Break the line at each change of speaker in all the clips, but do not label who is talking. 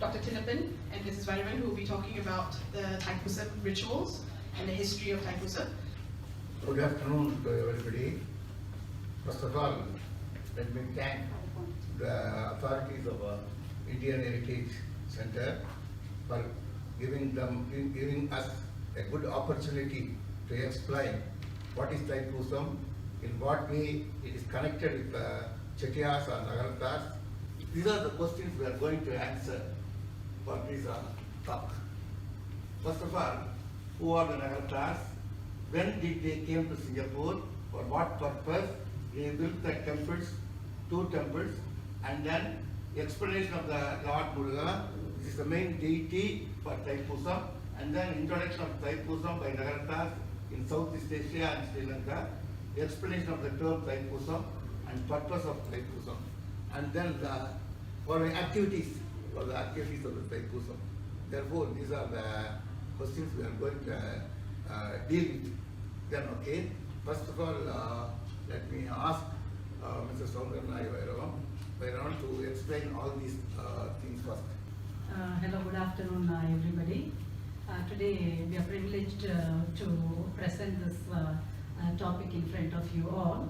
Dr. Tinapin and Mrs. Varivan, who will be talking about the Thaipusam rituals and the history of Thaipusam.
Good afternoon to everybody. First of all, let me thank the authorities of Indian Heritage Center for giving us a good opportunity to explain what is Thaipusam, in what way it is connected with Chettiars or Nagarathas. These are the questions we are going to answer for this talk. First of all, who are the Nagarathas? When did they came to Singapore? For what purpose? They built the temples, 2 temples, and then the explanation of the Lord Muruga, which is the main deity for Thaipusam, and then introduction of Thaipusam by Nagarathas in Southeast Asia and Sri Lanka, the explanation of the term Thaipusam and purpose of Thaipusam, and then the following activities for the activities of the Thaipusam. Therefore, these are the questions we are going to deal with. Then, okay, first of all, let me ask Mr. Soundarnaya Vairavan to explain all these things first.
Hello, good afternoon, everybody. Today we are privileged to present this topic in front of you all.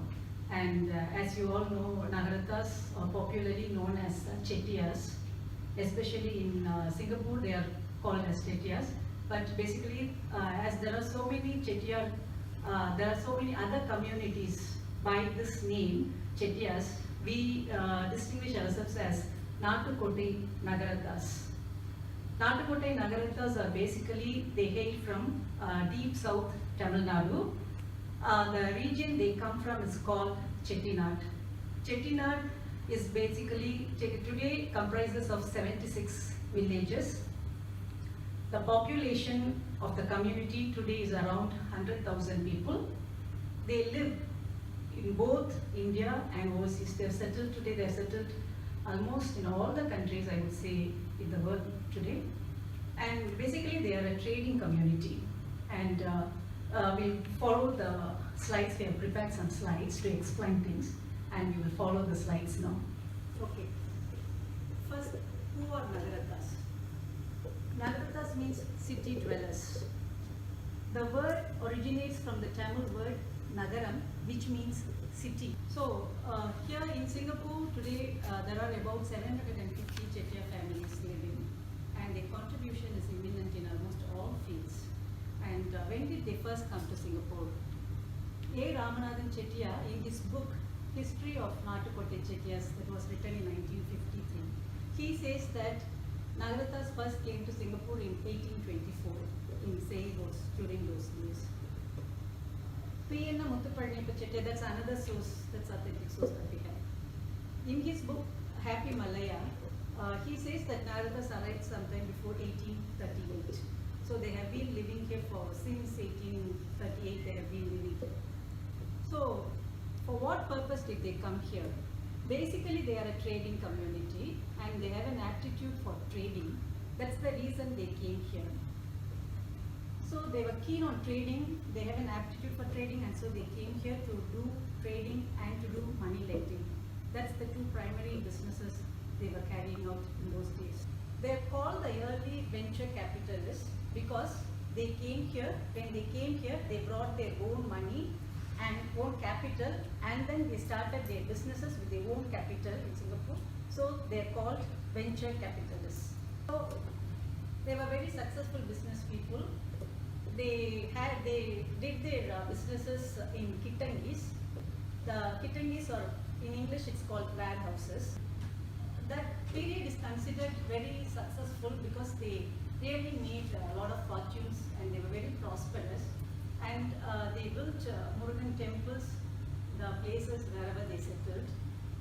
And as you all know, Nagarathas are popularly known as Chettiars. Especially in Singapore, they are called as Chettiars. But basically, as there are so many Chettiar, there are so many other communities by this name, Chettiars, we distinguish ourselves as Natukottai Nagarathas. Natukottai Nagarathas are basically, they hail from deep south Tamil Nadu. The region they come from is called Chettinad. Chettinad is basically, today comprises of 76 villages. The population of the community today is around 100,000 people. They live in both India and overseas. They are settled today, they are settled almost in all the countries, I would say, in the world today. And basically they are a trading community. And we'll follow the slides. We have prepared some slides to explain things, and we will follow the slides now. Okay. First, who are Nagarathas? Nagarathas means city dwellers. The word originates from the Tamil word Nagaram, which means city. So here in Singapore today there are about 750 Chettiar families living, and their contribution is imminent in almost all fields. And when did they first come to Singapore? A. Ramanathan Chettiar, in his book History of Natukottai Chettiars, that was written in 1953, he says that Nagarathas first came to Singapore in 1824 in sailboats during those days. P. N. Muthupalniyappa Chettiar, that's another source, that's authentic source that we have. In his book Happy Malaya, he says that Nagarathas arrived sometime before 1838. So they have been living here since 1838, they have been living here. So for what purpose did they come here? Basically they are a trading community and they have an aptitude for trading. That's the reason they came here. So they were keen on trading, they have an aptitude for trading, and so they came here to do trading and to do money lending. That's the 2 primary businesses they were carrying out in those days. They are called the early venture capitalists because they came here, when they came here, they brought their own money and own capital, and then they started their businesses with their own capital in Singapore. So they are called venture capitalists. So they were very successful business people. They did their businesses in Kittangis. The Kittangis, or in English it's called warehouses. That period is considered very successful because they really made a lot of fortunes and they were very prosperous. And they built Murugan temples, the places wherever they settled.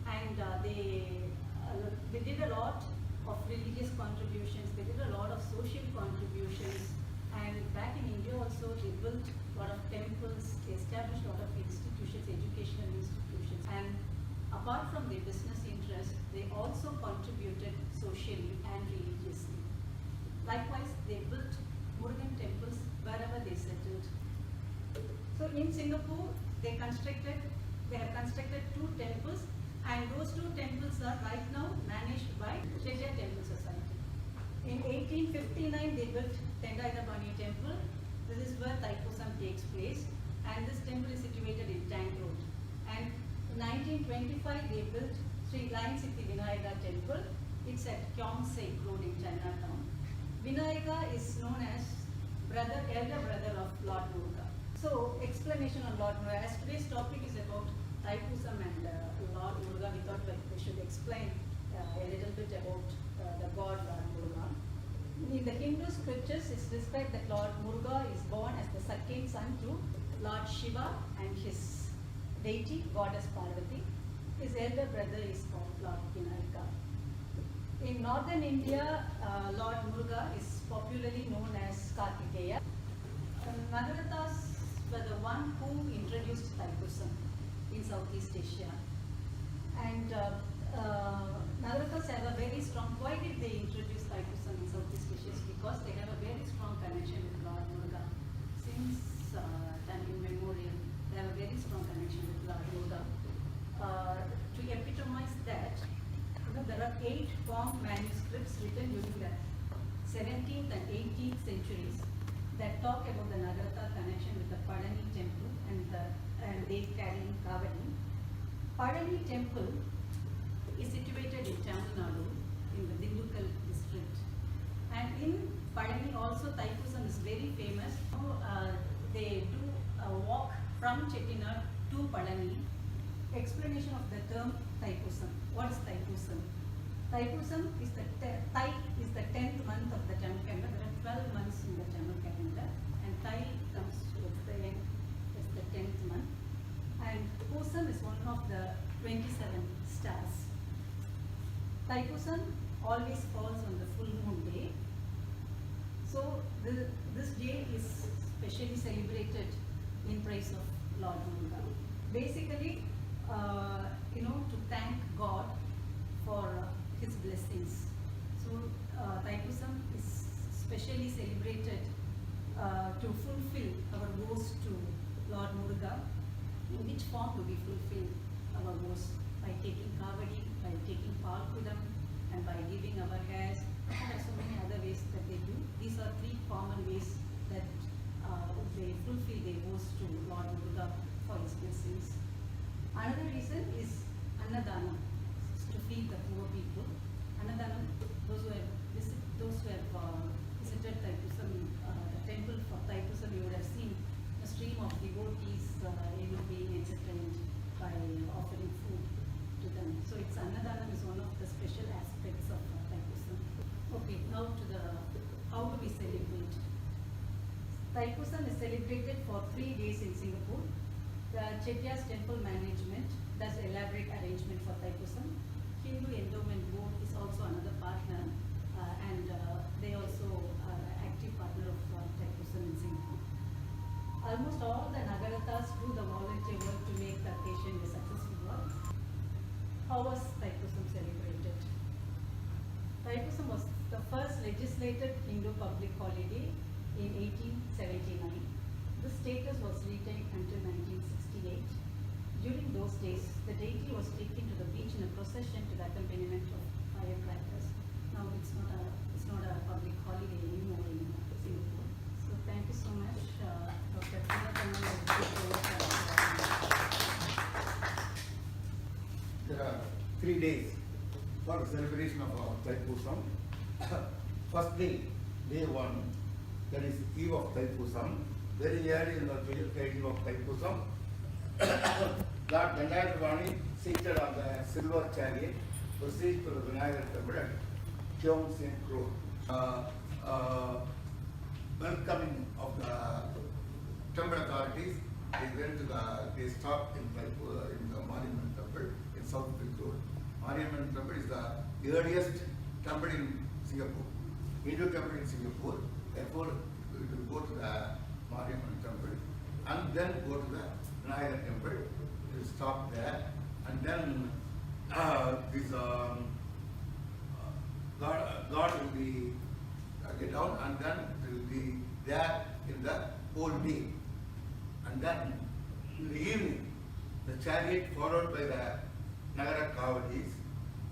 And they did a lot of religious contributions, they did a lot of social contributions. And back in India also, they built a lot of temples, they established a lot of institutions, educational institutions. And apart from their business interest, they also contributed socially and religiously. Likewise, they built Murugan temples wherever they settled. So in Singapore, they have constructed 2 temples, and those 2 temples are right now managed by Chettiar Temple Society. In 1859, they built Tendaidabani temple. This is where Thaipusam takes place, and this temple is situated in Tank Road. And in 1925, they built Sri Lion Siddhi Vinayaka temple. It's at Kyongsek Road in Chinatown. Vinayaka is known as elder brother of Lord Muruga. So, explanation on Lord Muruga. As today's topic is about Thaipusam and Lord Muruga, we thought that we should explain a little bit about the god Lord Muruga. In the Hindu scriptures, it's described that Lord Muruga is born as the second son to Lord Shiva and his deity, goddess Parvati. His elder brother is called Lord Vinayaka. In northern India, Lord Muruga is popularly known as Kartikeya. Nagarathas were the one who introduced Thaipusam in Southeast Asia. And Nagarathas have a very strong, why did they introduce Thaipusam in Southeast Asia? Because they have a very strong connection with Lord Muruga. Since time immemorial, they have a very strong connection with Lord Muruga. To epitomize that, there are 8 form manuscripts written during the 17th and 18th centuries that talk about the Nagaratha connection with the Padani temple and they carrying Kavadi. Padani temple is situated in Tamil Nadu in the Dindigul district. And in Padani also Thaipusam is very famous. They do a walk from Chettinad to Padani. Explanation of the term Thaipusam. What is Thaipusam? Thaipusam is Thai is the 10th month of the Tamil calendar. There are 12 months in the Tamil calendar, and Thai comes with the end is the 10th month. And Pusam is one of the 27 stars. Thaipusam always falls on the full moon day. So this day is specially celebrated in praise of Lord Muruga. Basically, to thank God for his blessings. So Thaipusam is specially celebrated to fulfill our vows to Lord Muruga. In which form do we fulfill our vows? By taking Kavadi, by taking Palkudam, and by giving our hairs. There are so many other ways that they do. These are 3 common ways that they fulfill their vows to Lord Muruga for his blessings. Another reason is Annadhanam, to feed the poor people. Annadhanam, those who have visited Thaipusam, the temple for Thaipusam, you would have seen a stream of devotees, being entertained by offering food to them. So it's Annadhanam is one of the special aspects of Thaipusam. Okay, now to how do we celebrate? Thaipusam is celebrated for 3 days in Singapore. The Chettiar's temple management does elaborate arrangement for Thaipusam. Hindu Endowment Board is also another partner, and they also are an active partner of Thaipusam in Singapore. Almost all the Nagarathas do the volunteer work to make the occasion a successful one. How was Thaipusam celebrated? Thaipusam was the first legislated Hindu public holiday in 1879. The status was retained until 1968. During those days, the deity was taken to the beach in a procession to the accompaniment of firecrackers. Now it's not a public holiday anymore in Singapore. So thank you so much, Dr.
There are 3 days for the celebration of Thaipusam. First day, day 1, that is eve of Thaipusam. Very early in the eve of Thaipusam, Lord Tendaidabani, seated on the silver chariot, proceeds to the Vinayaka temple at Kyongsek Road. Welcoming of the temple authorities, they stopped in the Monument Temple in South Bridge Road. Monument Temple is the earliest temple in Singapore, Hindu temple in Singapore. Therefore, we will go to the Monument Temple and then go to the Vinayaka Temple. We will stop there, and then God will be get down, and then will be there in the whole day. And then in the evening, the chariot followed by the Nagara Kavadis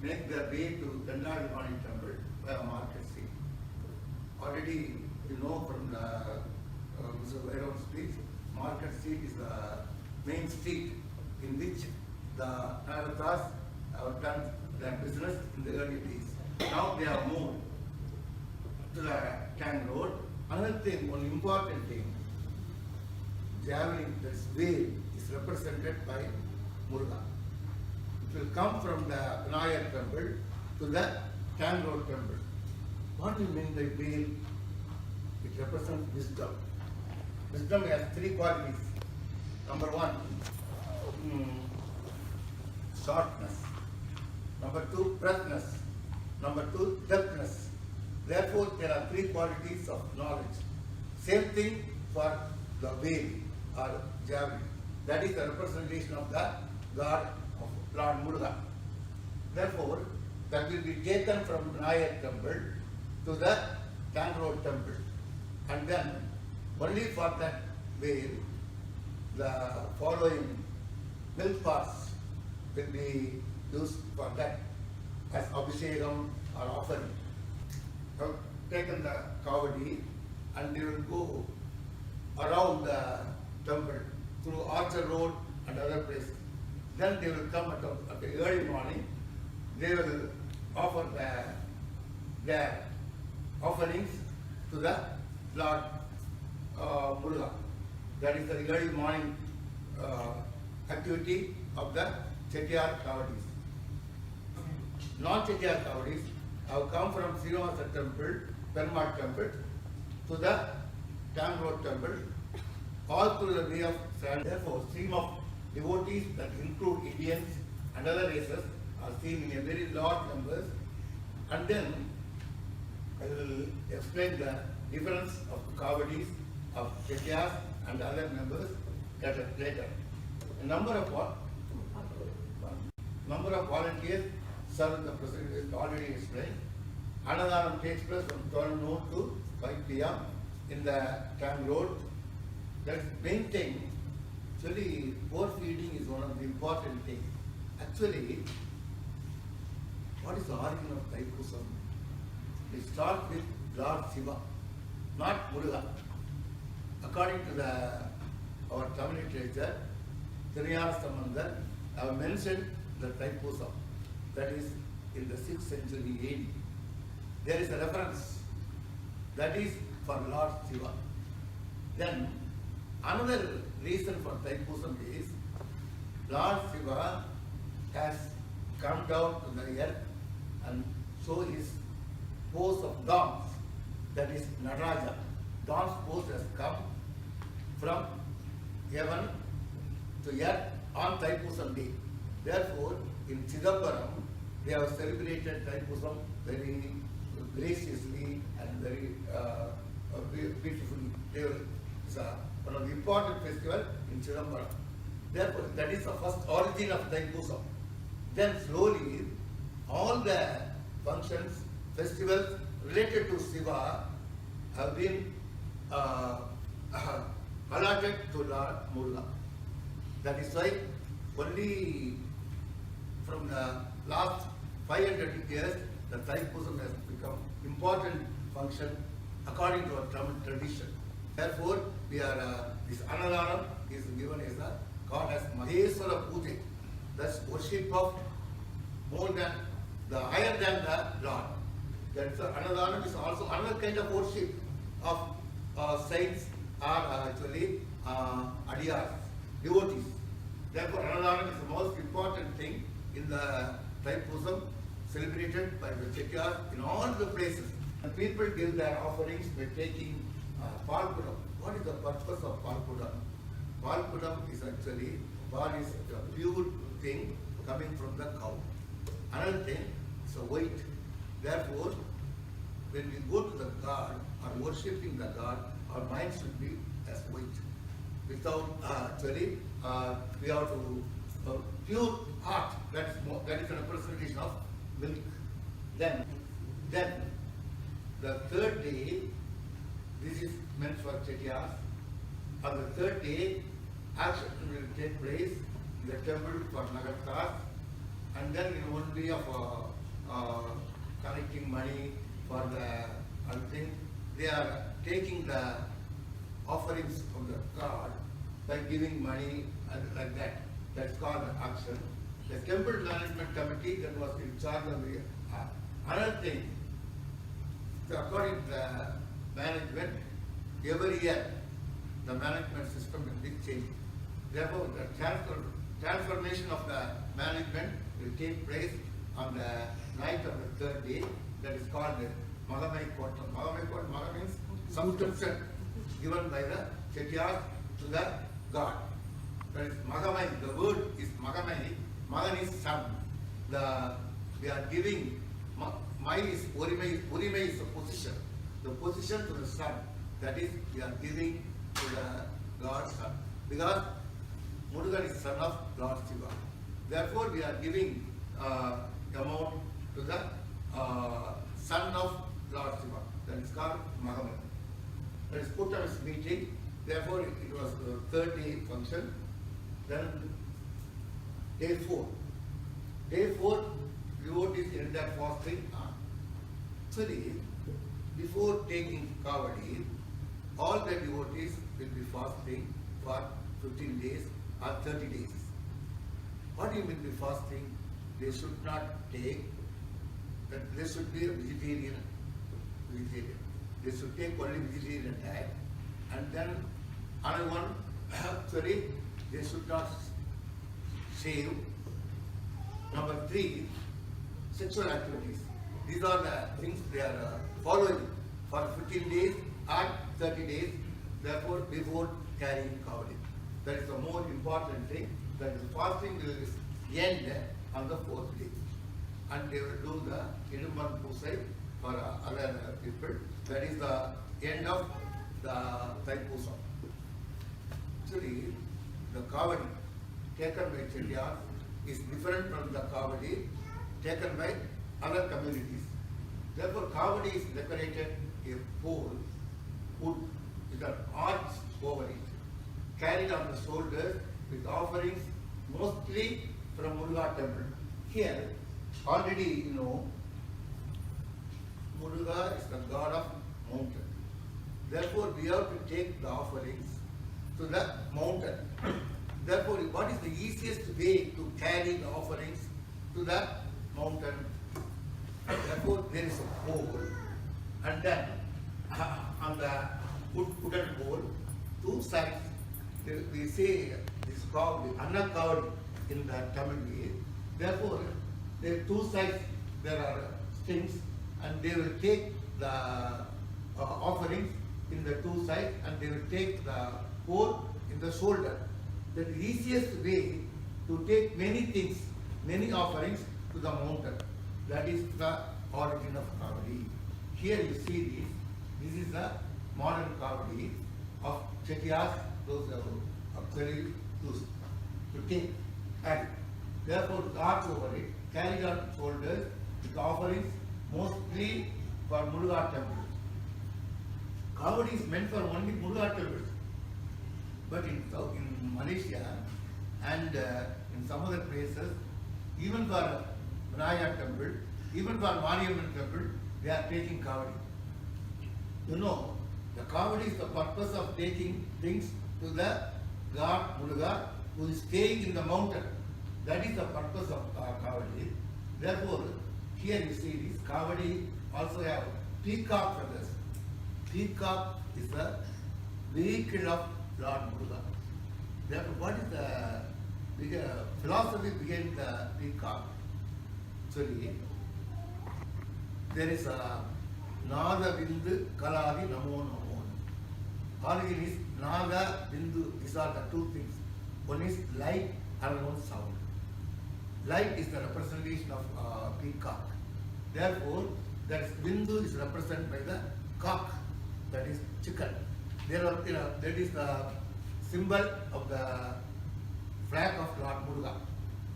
make their way to Tendaidabani temple by a market street. already you know from the Mr. Vairav's speech, Market Street is the main street in which the Nagaras have done their business in the early days. Now they have moved to the Tang Road. Another thing, one important thing, javelin, that's veil, is represented by Muruga. It will come from the Vinayak temple to the Tang Road temple. What do you mean by veil? It represents wisdom. Wisdom has three qualities. Number one, shortness. Number two, breadthness. Number two, depthness. Therefore, there are three qualities of knowledge. Same thing for the veil or javelin. That is the representation of the god of Lord Muruga. Therefore, that will be taken from Vinayak temple to the Tang Road temple. And then, only for that veil, the following milk pots will be used for that as abhishekam or offering. Have taken the kavadi and they will go around the temple through Orchard Road and other places. Then they will come at the early morning. They will offer their offerings to the Lord Muruga. That is the early morning activity of the Chettiar Kavadis. Non-Chettiar Kavadis have come from Srinivasa temple, Perumal temple, to the Tang Road temple, all through the way of sand. Therefore, stream of devotees that include Indians and other races are seen in a very large numbers. And then I will explain the difference of Kavadis, of Chettiars and other members later. A number of volunteers serve the president is already explained. Annadaram takes place from 12 noon to 5 p.m. in the Tang Road. That's main thing. Actually, poor feeding is one of the important things. Actually, what is the origin of Thaipusam? We start with Lord Shiva, not Muruga. According to our Tamil literature, Tiruyana Sambandar have mentioned the Thaipusam, that is in the 6th century AD. There is a reference that is for Lord Shiva. Then another reason for Thaipusam is Lord Shiva has come down to the earth and show his pose of dance, that is Nataraja. Dance pose has come from heaven to earth on Thaipusam day. Therefore, in Chidambaram, they have celebrated Thaipusam very graciously and very beautifully. It's one of the important festivals in Chidambaram. Therefore, that is the first origin of Thaipusam. Then slowly, all the functions, festivals related to Shiva have been allotted to Lord Muruga. That is why only from the last 500 years, the Thaipusam has become important function according to our Tamil tradition. Therefore, this Annadaram is given as a god as Maheswara Puja. That's worship of higher than the Lord. That's Annadaram is also another kind of worship of saints or actually adiyars, devotees. Therefore, Annadaram is the most important thing in the Thaipusam celebrated by the Chettiars in all the places. And people give their offerings by taking Palpudam. What is the purpose of Palpudam? Palpudam is actually, Pal is a pure thing coming from the cow. Another thing is a white. Therefore, when we go to the God or worshipping the God, our mind should be as white. Without actually, we have to pure heart. That is a representation of milk. Then the third day, this is meant for Chettiars. On the third day, action will take place in the temple for Nagaras, and then in one way of collecting money for the other thing, they are taking the offerings of the god by giving money and like that. That's called the auction. The temple management committee that was in charge of the another thing. So according to the management, every year the management system will be changed. Therefore, the transformation of the management will take place on the night of the third day. That is called the Magamai Kota. Magamai Kota, Maga means subscription given by the Chettiars to the god. That is Magamai. The word is Magamai. Magan is son. We are giving. Mai is Urimai. Urimai is the position. The position to the son. That is, we are giving to the God's son. Because Murugan is son of Lord Shiva. Therefore, we are giving amount to the son of Lord Shiva. That is called Magamai. That is put on his meeting. Therefore, it was the third day function. Then day 4. Day 4, devotees end up fasting. Actually, before taking Kavadi, all the devotees will be fasting for 15 days or 30 days. What do you mean by fasting? They should not take, they should be a vegetarian. They should take only vegetarian diet. And then another one, sorry, they should not shave. Number 3, sexual activities. These are the things they are following for 15 days and 30 days, therefore before carrying Kavadi. That is the more important thing. That is fasting will end on the 4th day. And they will do the Idumban Pusai for other people. That is the end of the Thaipusam. Actually, the Kavadi taken by Chettiar is different from the Kavadi taken by other communities. Therefore, Kavadi is decorated a pole, wood with an arch over it, carried on the shoulders with offerings mostly from Muruga temple. Here, already you know, Muruga is the god of mountain. Therefore, we have to take the offerings to the mountain. Therefore, what is the easiest way to carry the offerings to the mountain? Therefore, there is a pole, and then on the wooden pole, 2 sides, we say this Kavadi, Anna Kavadi in the Tamil way. Therefore, there are 2 sides, there are strings, and they will take the offerings in the 2 sides, and they will take the pole in the shoulder. The easiest way to take many things, many offerings to the mountain. That is the origin of Kavadi. Here you see this is the modern Kavadi of Chettiars, those actually used to take. And therefore, arch over it, carried on shoulders with offerings mostly for Muruga temple. Kavadi is meant for only Muruga temples. But in Malaysia and in some other places, even for Vinaya temple, even for Mariamman temple, they are taking Kavadi. You know, the Kavadi is the purpose of taking things to the god Muruga who is staying in the mountain. That is the purpose of Kavadi. Therefore, here you see this Kavadi also have peacock feathers. Peacock is the vehicle of Lord Muruga. Therefore, what is the philosophy behind the peacock? Actually, there is a Naga Bindu Kaladi Namo Namo. Origin is Naga Bindu. These are the 2 things. One is light and one sound. Light is the representation of peacock. Therefore, that is Bindu is represented by the cock, that is chicken. That is the symbol of the flag of Lord Muruga.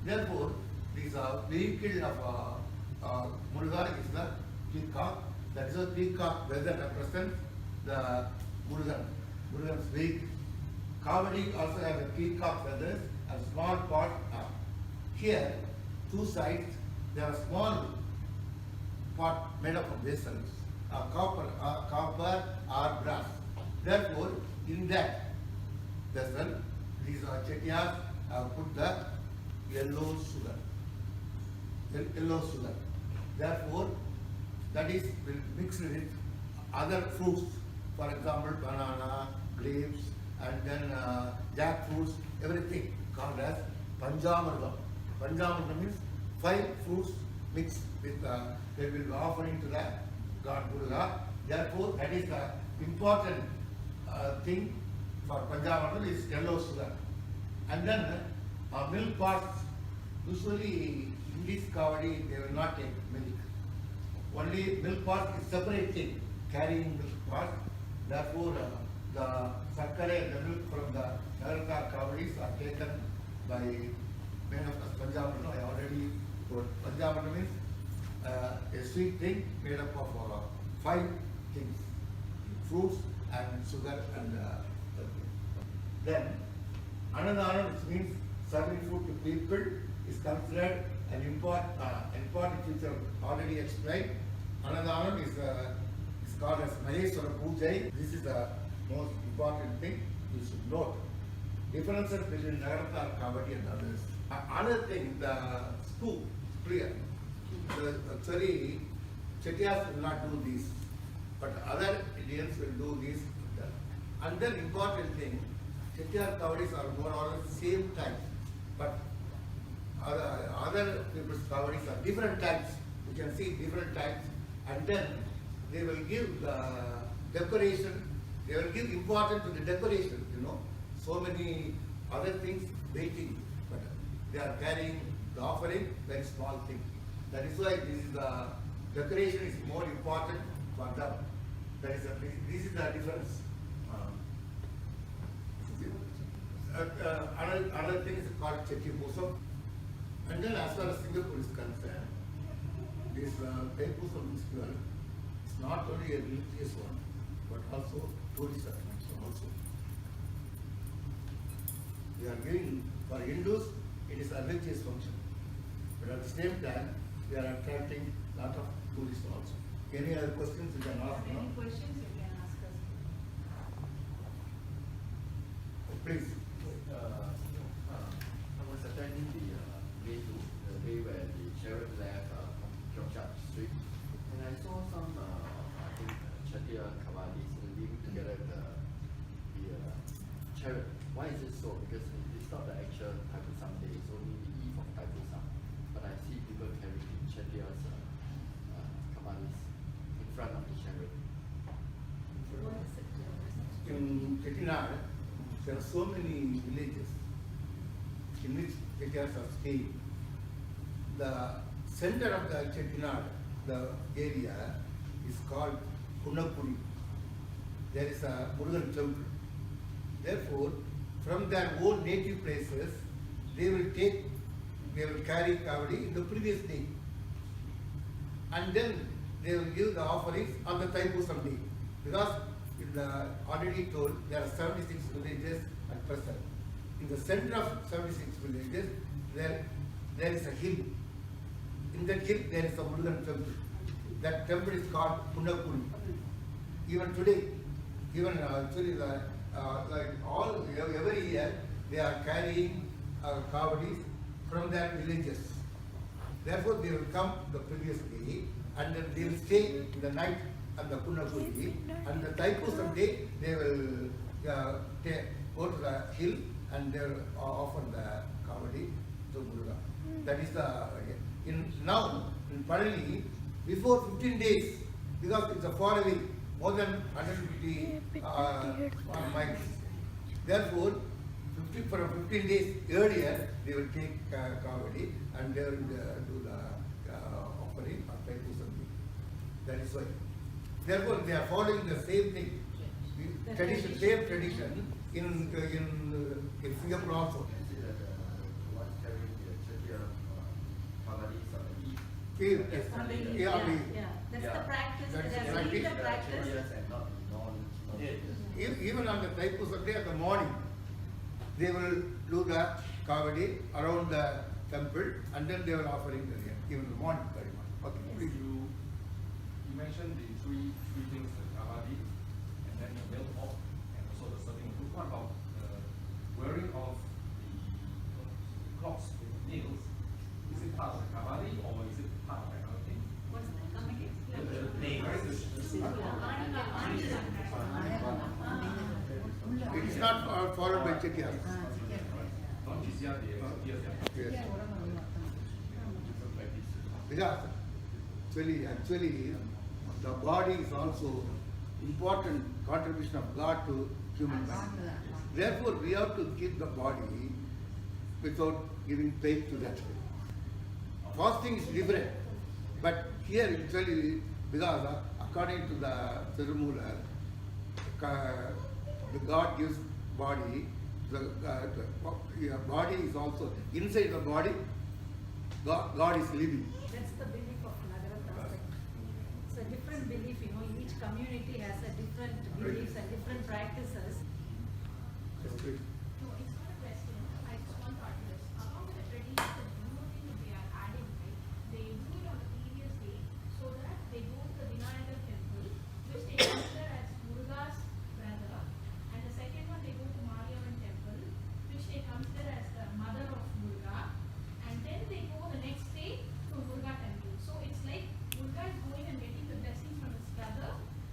Therefore, this vehicle of Muruga is the peacock. That is a peacock feather represents the Murugan's vehicle. Kavadi also has a peacock feathers and small pot. Here, 2 sides, there are small pot made up of vessels. copper or brass. Therefore, in that vessel, these Chettiars put the yellow sugar. Yellow sugar. Therefore, that is will mix with other fruits, for example, banana, grapes, and then jackfruits, everything called as Panjamrtam. Panjamrtam means 5 fruits mixed with, they will be offering to the God Durga. Therefore, that is the important thing for Panjamrtam is yellow sugar. And then milk pots, usually in this kavadi they will not take milk. Only milk pot is separate thing, carrying milk pot. Therefore, the sakkare, the milk from the Nagarkar kavadis are taken by made of Panjamrtam. I already told. Panjamrtam means a sweet thing made up of 5 things: fruits and sugar and then Annadhanam, which means serving food to people, is considered an important feature already explained. Annadhanam is called as Maheshwara Pujai. This is the most important thing you should note. Differences between Nagarakar, Kavadi and others. Another thing, the scoop, clear. Actually, Chettiars will not do this, but other Indians will do this. And then important thing, Chettiar Kavadis are more or less same type, but other people's Kavadis are different types. You can see different types, and then they will give the decoration, they will give importance to the decoration, so many other things waiting, but they are carrying the offering, very small thing. That is why this is the decoration is more important for them. This is the difference. Another thing is called Chetti Pusam. And then as far as Singapore is concerned, this Thaipusam festival is not only a religious one, but also tourist attraction also. We are giving, for Hindus, it is a religious function. But at the same time, we are attracting a lot of tourists also. Any other questions you can ask now?
Any questions you can ask us?
Please.
I was attending the day where the chariot left Kyongchak Street, and I saw some I think Chettiar Kavadis living together the chariot. Why is it so? Because it's not the actual Thaipusam day; it's only the eve of Thaipusam. But I see people carrying Chettiar's Kavadis in front of the chariot.
In Chettinad, there are so many villages in which Chettiars are staying. The center of the Chettinad, the area, is called Kunnapudi. There is a Murugan temple. Therefore, from their own native places, they will carry Kavadi in the previous day. And then they will give the offerings on the Thaipusam day. Because already told, there are 76 villages at present. In the center of 76 villages, there is a hill. In that hill, there is a Murugan temple. That temple is called Kunnapudi. Even today, actually, every year, they are carrying Kavadis from their villages. Therefore, they will come the previous day, and then they will stay in the night at the Kunnapudi, and the Thaipusam day, they will go to the hill and they will offer the Kavadi to Muruga. That is now in Palani, before 15 days, because it's a far away, more than 150 miles. Therefore, for 15 days earlier, they will take Kavadi and they will do the offering of Thaipusam. That is why. Therefore, they are following the same thing, tradition, same tradition in Singapore also.
See that the one carrying the Chettiar Kavadis on the eve.
Yes.
On the eve,
Yeah,
yeah. That's
Yeah.
the practice.
That's
That's
the
really the
practice.
practice.
Chettiars and not non-Chettiars.
Even on the Thaipusam day at the morning, they will do the Kavadi around the temple and then they will offering the even the morning very much. Okay, please.
You you mentioned the three things, the kavadi, and then the nail top, and also the serving food. What about the wearing of the cloths with nails? Is it part of the kavadi or is it part of another thing?
What's that? Come again?
It is not followed by Chettiars.
Not GCR, the
Yes.
different practices.
Because actually, the body is also important contribution of God to human being. Therefore, we have to keep the body without giving faith to that. Fasting is different, but here actually, because according to the Tirumula, the God gives body, the body is also inside the body. God is living.
That's the belief of Nagara Prasad. It's a different belief, each community has a different beliefs and different practices.
Okay.
No, it's not a question. I just want to add this. Along with the tradition, one more thing that they are adding, right? They do it on the previous day so that they go to the Vinayaka temple, which they consider as Muruga's brother. And the second one, they go to Mariamman temple, which they consider as the mother of Muruga. And then they go the next day to Muruga temple. So it's like Muruga is going and getting the blessings from his brother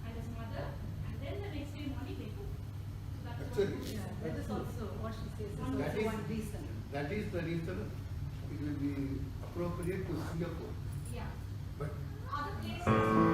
and his mother. And then the next day morning, they go. So that's
Actually,
what
Yeah, that is also what she says, is
That
also
is-
one reason.
That is the reason it will be appropriate to Singapore.
yeah.
But
Other places.